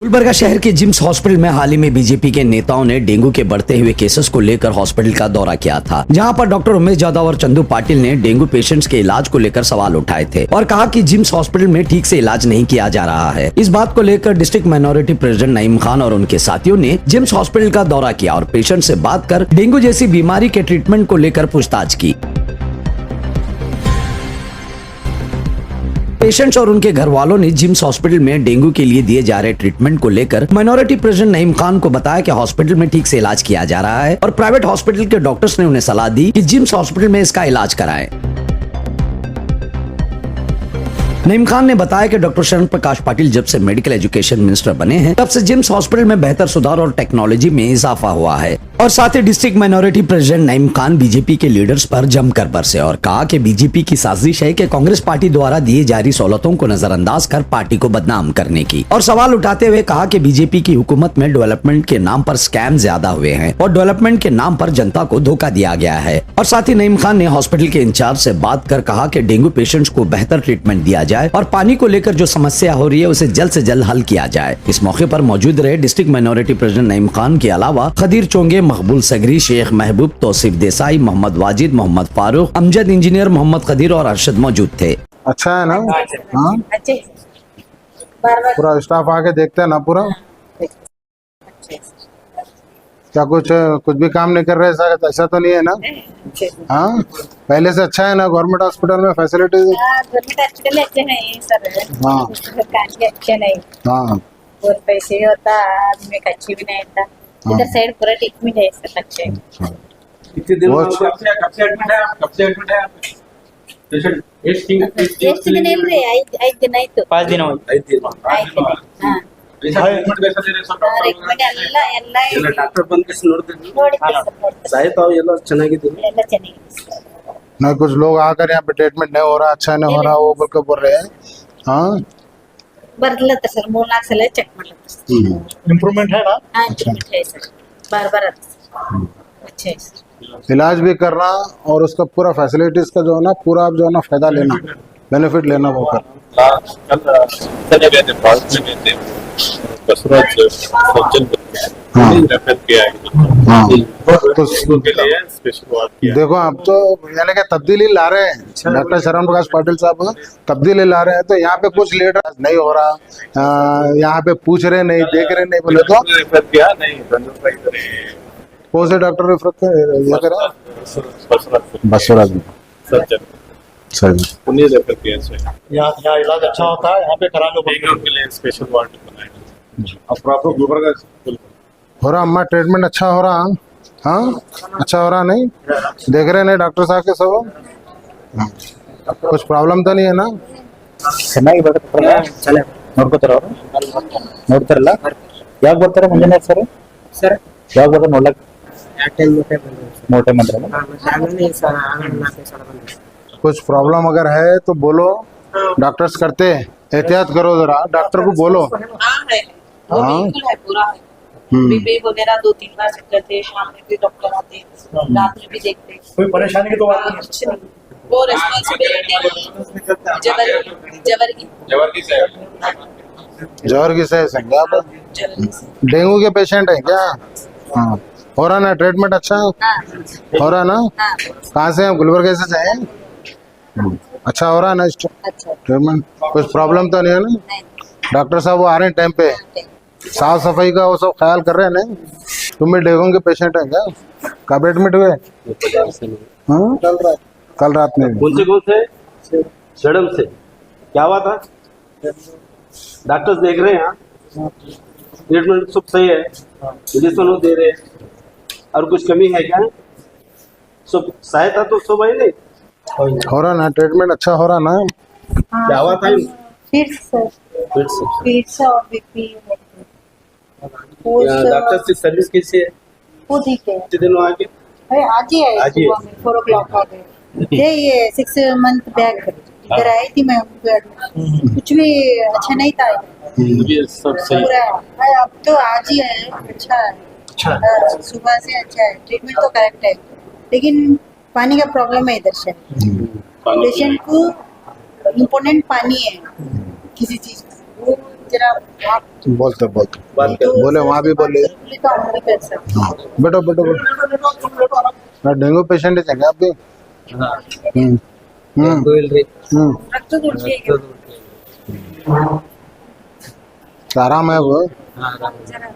गुलबर्गा शहर के gyms hospital में हाल ही में बीजेपी के नेताओं ने डेंगू के बढ़ते हुए केसेस को लेकर हॉस्पिटल का दौरा किया था, जहां पर डॉक्टर उमेश यादव और चंदू पाटिल ने डेंगू पेशेंट्स के इलाज को लेकर सवाल उठाए थे और कहा कि जिम्स हॉस्पिटल में ठीक से इलाज नहीं किया जा रहा है। इस बात को लेकर district minority president Naeem Khan और उनके साथियों ने जिम्स हॉस्पिटल का दौरा किया और पेशेंट से बात कर डेंगू जैसी बीमारी के ट्रीटमेंट को लेकर पूछताछ की। पेशेंट्स और उनके घर वालों ने जिम्स हॉस्पिटल में डेंगू के लिए दिए जा रहे ट्रीटमेंट को लेकर माइनॉरिटी प्रेसिडेंट नईम खान को बताया कि हॉस्पिटल में ठीक से इलाज किया जा रहा है और प्राइवेट हॉस्पिटल के डॉक्टर्स ने उन्हें सलाह दी कि जिम्स हॉस्पिटल में इसका इलाज कराएं। नईम खान ने बताया कि डॉक्टर शरण प्रकाश पाटिल जब से मेडिकल एजुकेशन मिनिस्टर बने हैं तब से जिम्स हॉस्पिटल में बेहतर सुधार और टेक्नोलॉजी में इजाफा हुआ है। और साथ ही district minority president Naeem Khan BJP के लीडर्स पर जमकर बरसे और कहा कि बीजेपी की साजिश है कि कांग्रेस पार्टी द्वारा दी जा रही सहूलतों को नजरअंदाज कर पार्टी को बदनाम करने की। और सवाल उठाते हुए कहा कि बीजेपी की हुकूमत में डेवलपमेंट के नाम पर स्कैम ज्यादा हुए हैं और डेवलपमेंट के नाम पर जनता को धोखा दिया गया है। और साथ ही नईम खान ने हॉस्पिटल के इंचार्ज से बात कर कहा कि डेंगू पेशेंट्स को बेहतर ट्रीटमेंट दिया जाए और पानी को लेकर जो समस्या हो रही है उसे जल्द से जल्द हल किया जाए। इस मौके पर मौजूद रहे district minority president Naeem Khan के अलावा खदीर चोंगे, मकबूल सगरी, शेख महबूब, तौसीफ देसाई, मोहम्मद वाजिद, मोहम्मद फारूक, अमजद इंजीनियर, मोहम्मद खदीर और अरशद मौजूद थे। अच्छा है ना? हाँ, पूरा स्टाफ आके देखते हैं ना पूरा। क्या कुछ भी काम नहीं कर रहे हैं? ऐसा तो नहीं है ना? हाँ, पहले से अच्छा है ना? गवर्नमेंट हॉस्पिटल में फैसिलिटीज गवर्नमेंट हॉस्पिटल अच्छे नहीं सर। हाँ काम अच्छे नहीं। हाँ, और पैसे होता आदमी का अच्छी भी नहीं था। इधर साइड पूरा ट्रीटमेंट है सर अच्छे। कितने दिन कब से एडमिट है आप? कब से एडमिट है आप? पेशेंट ಎಷ್ಟು ದಿನ ಇಲ್ರಿ 5 ದಿನ ಆಯ್ತು 5 दिन हो 5 दिन ಹಾ ಟ್ರೀಟ್ಮೆಂಟ್ कैसा दे रहे हैं सब ಟ್ರೀಟ್ಮೆಂಟ್ ಎಲ್ಲ डॉक्टर बंद कैसे ನೋಡ್ತಿದ್ರು ನೋಡಿದ್ದೆ ಸರ್ ನೋಡಿದ್ದೆ ಸಾಯಿತ ಎಲ್ಲ ಚೆನ್ನಾಗಿದ್ರು ಎಲ್ಲ ಚೆನ್ನಾಗಿದೆ नहीं कुछ लोग आकर यहाँ पे ट्रीटमेंट नहीं हो रहा, अच्छा नहीं हो रहा, वो बोल रहे हैं। हाँ, ಬರ್ಲತ್ತ ಸರ್ 3-4 ಸಲ ಚೆಕ್ ಮಾಡ್ಲತ್ತ इम्प्रूवमेंट है ना? हाँ इंप्रूवमेंट है सर बार-बार अच्छा है सर। इलाज भी करना और उसका पूरा फैसिलिटीज का जो है ना पूरा आप जो है ना फायदा लेना, बेनिफिट लेना वो कर। देखो आप तो यानी कि तब्दीली ला रहे हैं, डॉक्टर शरण प्रकाश पाटिल साहब तब्दीली ला रहे हैं, तो यहाँ पे कुछ लीडर नहीं हो रहा, यहाँ पे पूछ रहे नहीं, देख रहे नहीं, बोले तो कौन से डॉक्टर रेफर करा? बसवराज सर उन्हीं रेफर किया है। यहाँ इलाज अच्छा होता है, यहाँ पे करा लो। डेंगू के लिए स्पेशल वार्ड बनाया है। अब प्रॉपर गुलबर्गा हो रहा, अम्मा ट्रीटमेंट अच्छा हो रहा? हाँ, अच्छा हो रहा नहीं? देख रहे नहीं डॉक्टर साहब के सब? कुछ प्रॉब्लम तो नहीं है ना? ಚೆನ್ನಾಗಿ ಬರುತ್ತೆ ನೋಡ್ಕೋತಾರ ಅವರು ನೋಡ್ತಾರಲ್ಲ ಯಾಕೆ ಬರ್ತಾರೆ ಮುಂಜಾನೆ ಸರ್ ಸರ್ ಯಾವಾಗ ಬರ್ತಾರೆ ನೋಡ್ಲಕ್ मोटे मंत्र कुछ प्रॉब्लम अगर है तो बोलो, डॉक्टर्स करते हैं, एहतियात करो जरा, डॉक्टर को बोलो। हाँ पूरा बीपी वगैरह 2-3 बार चेक करते हैं, शाम में भी डॉक्टर आते हैं, रात में भी देखते हैं। कोई परेशानी की तो बात नहीं, वो रिस्पांसिबिलिटी जवर की सही संज्ञा आप डेंगू के पेशेंट है क्या? हाँ, हो रहा ना ट्रीटमेंट अच्छा? हो रहा ना? कहाँ से हैं? गुलबर्गा से जाए? अच्छा हो रहा है ना ट्रीटमेंट? कुछ प्रॉब्लम तो नहीं है ना? डॉक्टर साहब वो आ रहे हैं टाइम पे, साफ सफाई का वो सब ख्याल कर रहे हैं नहीं? तुम भी डेंगू के पेशेंट है क्या? कब एडमिट हुए? हाँ, कल रात में। कौन से सड़म से क्या हुआ था? डॉक्टर्स देख रहे हैं, ट्रीटमेंट सब सही है, इंजेक्शन दे रहे हैं, और कुछ कमी है क्या? सब सहायता तो सब है नहीं हो रहा ना ट्रीटमेंट अच्छा हो रहा ना? क्या हुआ था? फिर से और बीपी डॉक्टर की सर्विस कैसी है? वो ठीक है। कितने दिन वहाँ के? आज ही आए सुबह में 4 o'clock आ गए। ये 6 month बैक इधर आई थी मैं, कुछ भी अच्छा नहीं था, ये सब सही पूरा अब तो आज ही है। अच्छा है, सुबह से अच्छा है, ट्रीटमेंट तो करेक्ट है, लेकिन पानी का प्रॉब्लम है इधर से। पेशेंट को इम्पोर्टेंट पानी है किसी चीज का, वो जरा आप बोलते बोलते बात कर बोले वहाँ भी बोले तो हम भी कर सकते हैं। हाँ बैठो बैठो बैठो डेंगू पेशेंट है क्या आप भी रक्त उल्टी है क्या? तो आराम है वो जरा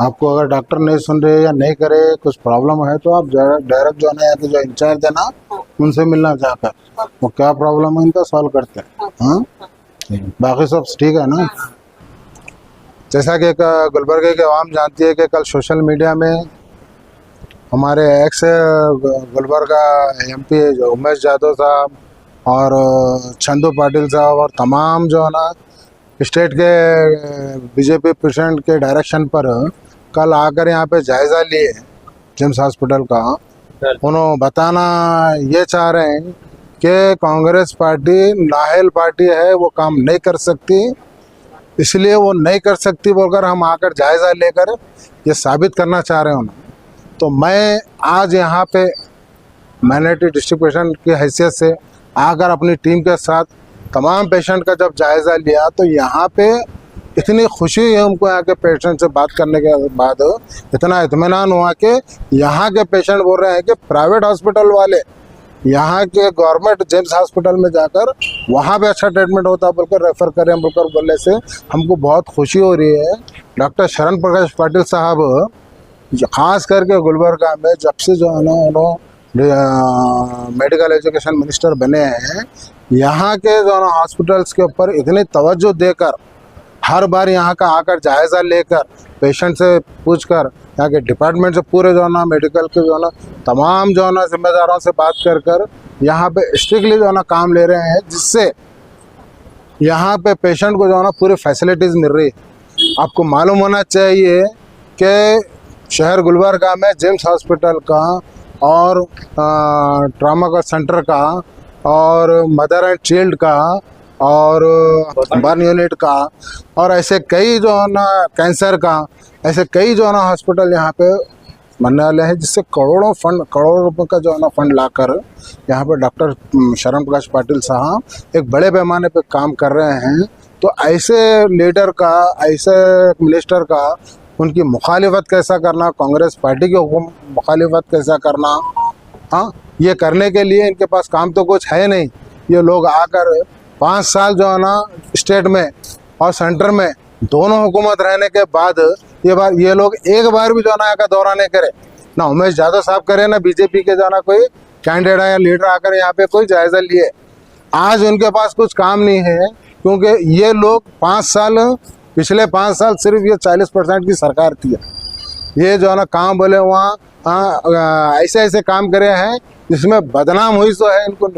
आपको अगर डॉक्टर नहीं सुन रहे या नहीं करे कुछ प्रॉब्लम है तो आप डायरेक्ट जो है ना यहाँ के जो इंचार्ज है ना उनसे मिलना जाकर वो क्या प्रॉब्लम है इनका सॉल्व करते हैं हाँ बाकी सब ठीक है ना। जैसा कि गुलबर्गे के आवाम जानती है कि कल सोशल मीडिया में हमारे एक्स गुलबर्गा एमपी जो उमेश यादव साहब और चंदू पाटिल साहब और तमाम जो है ना स्टेट के बीजेपी प्रेसिडेंट के डायरेक्शन पर कल आकर यहाँ पे जायज़ा लिए जिम्स हॉस्पिटल का। उन्होंने बताना ये चाह रहे हैं कि कांग्रेस पार्टी नाअहल पार्टी है, वो काम नहीं कर सकती, इसलिए वो नहीं कर सकती बोलकर हम आकर जायज़ा लेकर ये साबित करना चाह रहे हैं उन्होंने। तो मैं आज यहाँ पे माइनॉरिटी डिस्ट्रिक्ट प्रेसिडेंट की हैसियत से आकर अपनी टीम के साथ तमाम पेशेंट का जब जायज़ा लिया तो यहाँ पे इतनी खुशी है हमको यहाँ के पेशेंट से बात करने के बाद, इतना इत्मीनान हुआ कि यहाँ के पेशेंट बोल रहे हैं कि प्राइवेट हॉस्पिटल वाले यहाँ के गवर्नमेंट जिम्स हॉस्पिटल में जाकर वहाँ पे अच्छा ट्रीटमेंट होता बोलकर रेफ़र करें बोलकर बोलने से हमको बहुत खुशी हो रही है। डॉक्टर शरण प्रकाश पाटिल साहब ख़ास करके गुलबर्गा में जब से जो है ना उन्होंने मेडिकल एजुकेशन मिनिस्टर बने हैं, यहाँ के जो है हॉस्पिटल्स के ऊपर इतनी तवज्जो देकर हर बार यहाँ का आकर जायज़ा लेकर पेशेंट से पूछकर यहाँ के डिपार्टमेंट से पूरे जो है ना मेडिकल के जो है ना तमाम जो है ना जिम्मेदारों से बात कर यहाँ पे स्ट्रिक्टली जो है ना काम ले रहे हैं, जिससे यहाँ पे पेशेंट को जो है ना पूरी फैसिलिटीज़ मिल रही है। आपको मालूम होना चाहिए कि शहर गुलबर्गा में जिम्स हॉस्पिटल का और ट्रामा का सेंटर का और मदर एंड चाइल्ड का और बर्न यूनिट का और ऐसे कई जो है ना कैंसर का ऐसे कई जो है ना हॉस्पिटल यहाँ पे बनने वाले हैं, जिससे करोड़ों रुपए का जो है ना फंड लाकर यहाँ पे डॉक्टर शरण प्रकाश पाटिल साहब एक बड़े पैमाने पे काम कर रहे हैं। तो ऐसे लीडर का, ऐसे मिनिस्टर का उनकी मुखालिफत कैसा करना, कांग्रेस पार्टी की मुखालिफत कैसा करना, हाँ ये करने के लिए इनके पास काम तो कुछ है नहीं। ये लोग आकर 5 साल जो है ना स्टेट में और सेंटर में दोनों हुकूमत रहने के बाद ये लोग एक बार भी जो है ना यहाँ का दौरा नहीं करे, ना उमेश यादव साहब करे, ना बीजेपी के जो है ना कोई कैंडिडेट या लीडर आकर यहाँ पे कोई जायज़ा लिए। आज उनके पास कुछ काम नहीं है क्योंकि ये लोग 5 साल, पिछले 5 साल सिर्फ ये 40% की सरकार थी। ये जो है ना काम बोले वहाँ ऐसे ऐसे काम करे हैं जिसमें बदनाम हुई तो है इनको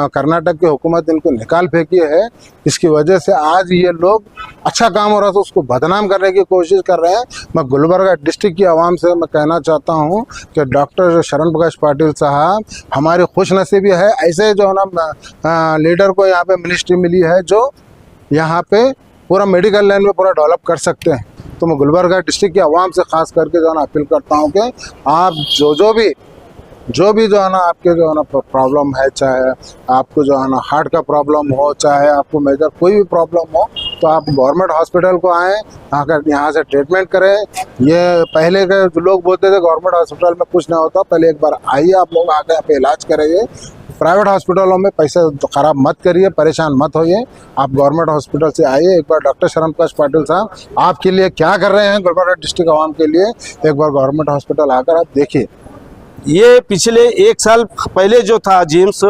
कर्नाटक की हुकूमत इनको निकाल फेंकी है। इसकी वजह से आज ये लोग अच्छा काम हो रहा था उसको बदनाम करने की कोशिश कर रहे हैं। मैं गुलबर्गा डिस्ट्रिक्ट की आवाम से मैं कहना चाहता हूँ कि डॉक्टर शरण प्रकाश पाटिल साहब हमारी खुशनसीबी है, ऐसे जो है ना लीडर को यहाँ पे मिनिस्ट्री मिली है जो यहाँ पे पूरा मेडिकल लाइन में पूरा डेवलप कर सकते हैं। तो मैं गुलबर्गा डिस्ट्रिक्ट की आवाम से खास करके जो है ना अपील करता हूँ कि आप जो भी जो है ना आपके जो है ना प्रॉब्लम है, चाहे आपको जो है ना हार्ट का प्रॉब्लम हो, चाहे आपको मेजर कोई भी प्रॉब्लम हो, तो आप गवर्नमेंट हॉस्पिटल को आएँ, आकर यहाँ से ट्रीटमेंट करें। ये पहले के जो लोग बोलते थे गवर्नमेंट हॉस्पिटल में कुछ नहीं होता, पहले एक बार आइए आप लोग आकर यहाँ पे इलाज करेंगे। प्राइवेट हॉस्पिटलों में पैसे ख़राब मत करिए, परेशान मत होइए, आप गवर्नमेंट हॉस्पिटल से आइए। एक बार डॉक्टर शरण प्रकाश पाटिल साहब आपके लिए क्या कर रहे हैं गुलबर्गा डिस्ट्रिक्ट आवाम के लिए, एक बार गवर्नमेंट हॉस्पिटल आकर आप देखिए। ये पिछले 1 साल पहले जो था जिम्स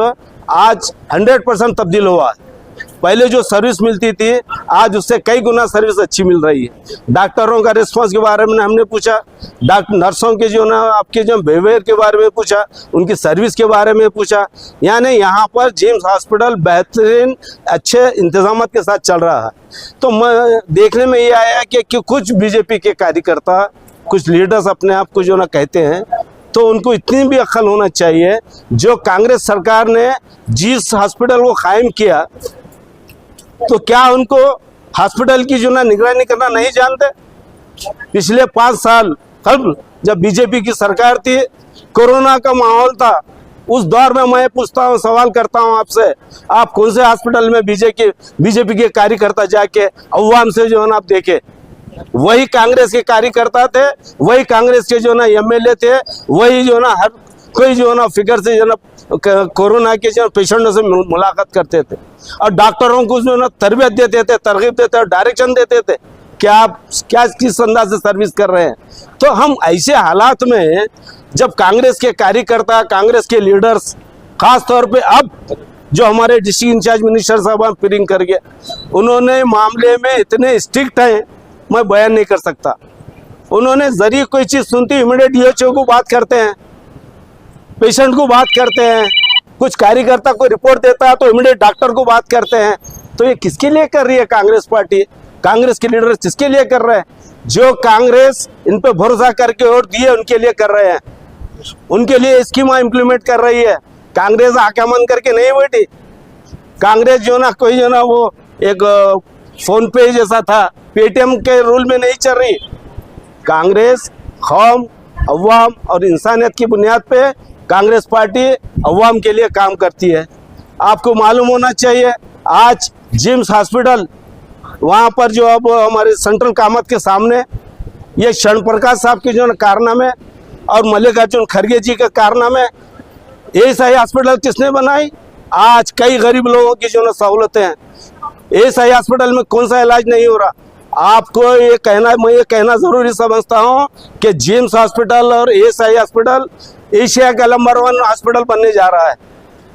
आज 100% तब्दील हुआ है। पहले जो सर्विस मिलती थी आज उससे कई गुना सर्विस अच्छी मिल रही है। डॉक्टरों का रिस्पांस के बारे में हमने पूछा, नर्सों के जो ना आपके जो बिहेवियर के बारे में पूछा, उनकी सर्विस के बारे में पूछा। यानी यहाँ पर जिम्स हॉस्पिटल बेहतरीन अच्छे इंतजाम के साथ चल रहा है। तो मैं देखने में ये आया कि कुछ बीजेपी के कार्यकर्ता, कुछ लीडर्स अपने आप को जो ना कहते हैं, तो उनको इतनी भी अक्ल होना चाहिए। जो कांग्रेस सरकार ने जिस हॉस्पिटल को कायम किया तो क्या उनको हॉस्पिटल की जो ना निगरानी करना नहीं जानते? पिछले 5 साल कब जब बीजेपी की सरकार थी, कोरोना का माहौल था, उस दौर में मैं पूछता हूँ, सवाल करता हूँ आपसे, आप कौन से हॉस्पिटल में बीजेपी के कार्यकर्ता जाके अवाम से जो है ना आप देखे, वही कांग्रेस के कार्यकर्ता थे, वही कांग्रेस के जो ना एमएलए थे, वही जो ना हर कोई जो ना फिगर से जो ना कोरोना के जो पेशेंटों से मुलाकात करते थे और डॉक्टरों को जो ना तरबियत देते थे, तरगीब देते थे, डायरेक्शन देते थे कि आप क्या किस अंदाज से सर्विस कर रहे हैं। तो हम ऐसे हालात में जब कांग्रेस के कार्यकर्ता, कांग्रेस के लीडर्स, खास तौर पे अब जो हमारे डिस्ट्रिक्ट इंचार्ज मिनिस्टर साहब फिरिंग कर गए, उन्होंने मामले में इतने स्ट्रिक्ट हैं, मैं बयान नहीं कर सकता। उन्होंने जरिए कोई चीज़ सुनती इमीडिएट डीएचओ को बात करते हैं, पेशेंट को बात करते हैं, कुछ कार्यकर्ता को रिपोर्ट देता है तो इमीडिएट डॉक्टर को बात करते हैं। तो ये किसके लिए कर रही है कांग्रेस पार्टी, कांग्रेस के लीडर किसके लिए कर रहे हैं? जो कांग्रेस इन पे भरोसा करके वोट दिए उनके लिए कर रहे हैं, उनके लिए स्कीमा इम्प्लीमेंट कर रही है। कांग्रेस आक्रमण करके नहीं बैठी। कांग्रेस जो ना कोई जो ना वो एक फोन पे जैसा था, पेटीएम के रूल में नहीं चल रही। कांग्रेस कौम, अवाम और इंसानियत की बुनियाद पे कांग्रेस पार्टी अवाम के लिए काम करती है। आपको मालूम होना चाहिए, आज जिम्स हॉस्पिटल वहाँ पर जो अब हमारे सेंट्रल कामत के सामने ये क्षण प्रकाश साहब के जो कारनामे और मल्लिकार्जुन खड़गे जी के कारनामे, एएसआई हॉस्पिटल किसने बनाई? आज कई गरीब लोगों की जो सहूलतें हैं, एएसआई हॉस्पिटल में कौन सा इलाज नहीं हो रहा? आपको ये कहना, मैं ये कहना जरूरी समझता हूँ कि जिम्स हॉस्पिटल और एएसआई हॉस्पिटल एशिया का नंबर 1 हॉस्पिटल बनने जा रहा है।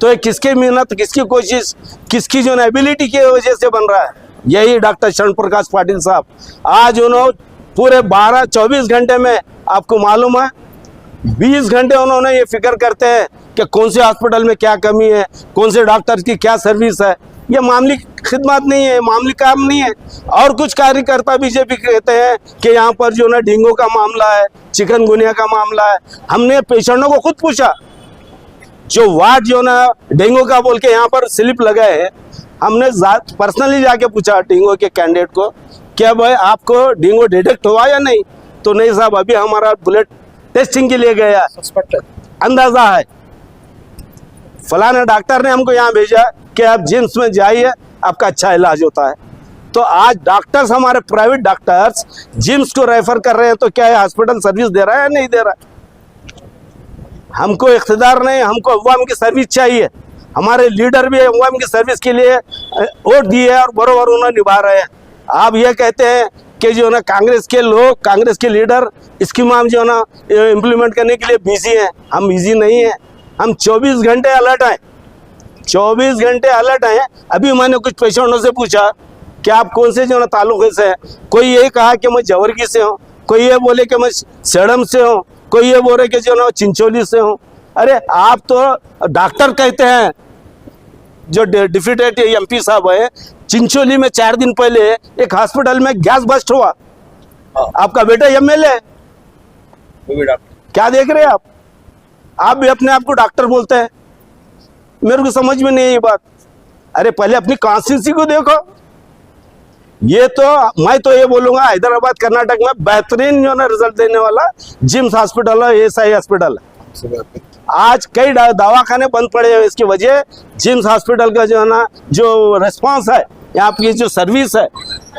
तो ये किसकी मेहनत, किसकी कोशिश, किसकी जो एबिलिटी की वजह से बन रहा है? यही डॉक्टर शरण प्रकाश पाटिल साहब। आज उन्होंने पूरे 12-24 घंटे में, आपको मालूम है 20 घंटे उन्होंने ये फिक्र करते हैं कि कौन से हॉस्पिटल में क्या कमी है, कौन से डॉक्टर की क्या सर्विस है। ये मामूली खिदमत नहीं है, मामूली काम नहीं है। और कुछ कार्यकर्ता बीजेपी कहते हैं कि यहाँ पर जो ना डेंगू का मामला है, चिकनगुनिया का मामला है। हमने पेशेंटों को खुद पूछा, जो वार्ड जो ना डेंगू का बोल के यहाँ पर स्लिप लगाए हैं, हमने पर्सनली जाके पूछा डेंगू के कैंडिडेट को, क्या भाई आपको डेंगू डिटेक्ट हुआ या नहीं? तो नहीं साहब, अभी हमारा ब्लड टेस्टिंग के लिए गया, अंदाजा है। फलाना डॉक्टर ने हमको यहाँ भेजा कि आप जिम्स में जाइए, आपका अच्छा इलाज होता है। तो आज डॉक्टर्स, हमारे प्राइवेट डॉक्टर्स जिम्स को रेफर कर रहे हैं, तो क्या है हॉस्पिटल सर्विस दे रहा है या नहीं दे रहा है? हमको इख्तिदार नहीं, हमको अवाम की सर्विस चाहिए। हमारे लीडर भी अवाम की सर्विस के लिए वोट दिए और बरोबर उन्हें निभा रहे हैं। आप ये कहते हैं कि जो ना कांग्रेस के लोग, कांग्रेस के लीडर स्कीम जो ना इम्प्लीमेंट करने के लिए बिजी हैं। हम बिजी नहीं हैं, हम 24 घंटे अलर्ट हैं, 24 घंटे अलर्ट हैं। अभी मैंने कुछ पेशेंटों से पूछा कि आप कौन से जो ना ताल्लुक़े से हैं। कोई ये कहा कि मैं जवरगी से हूँ, कोई ये बोले कि मैं सड़म से हूँ, कोई ये बोले कि जो ना चिंचोली से हूँ। अरे आप तो डॉक्टर कहते हैं, जो डिप्यूटेड एमपी साहब है, चिंचोली में 4 दिन पहले एक हॉस्पिटल में गैस बस्ट हुआ। आपका बेटा एमएलए है, क्या देख रहे हैं आप भी अपने आप को डॉक्टर बोलते हैं। मेरे को समझ में नहीं है ये बात। अरे पहले अपनी कॉन्स्टिट्यूंसी को देखो। ये तो मैं तो ये बोलूंगा, हैदराबाद कर्नाटक में बेहतरीन जो ना रिजल्ट देने वाला जिम्स हॉस्पिटल है, एएसआई हॉस्पिटल है। आज कई दवाखाने बंद पड़े हैं, इसकी वजह जिम्स हॉस्पिटल का जो है ना जो रिस्पांस है, यहाँ की जो सर्विस है,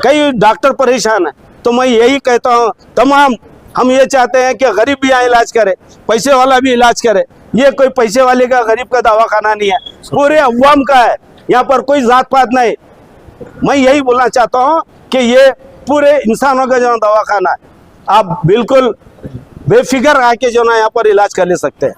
कई डॉक्टर परेशान है। तो मैं यही कहता हूँ, तमाम हम ये चाहते हैं कि गरीब भी यहाँ इलाज करे, पैसे वाला भी इलाज करे। ये कोई पैसे वाले का, गरीब का दवाखाना नहीं है, पूरे अवाम का है। यहाँ पर कोई जात पात नहीं। मैं यही बोलना चाहता हूँ कि ये पूरे इंसानों का जो दवाखाना है, आप बिल्कुल बेफिक्र आके जो ना यहाँ पर इलाज कर ले सकते हैं।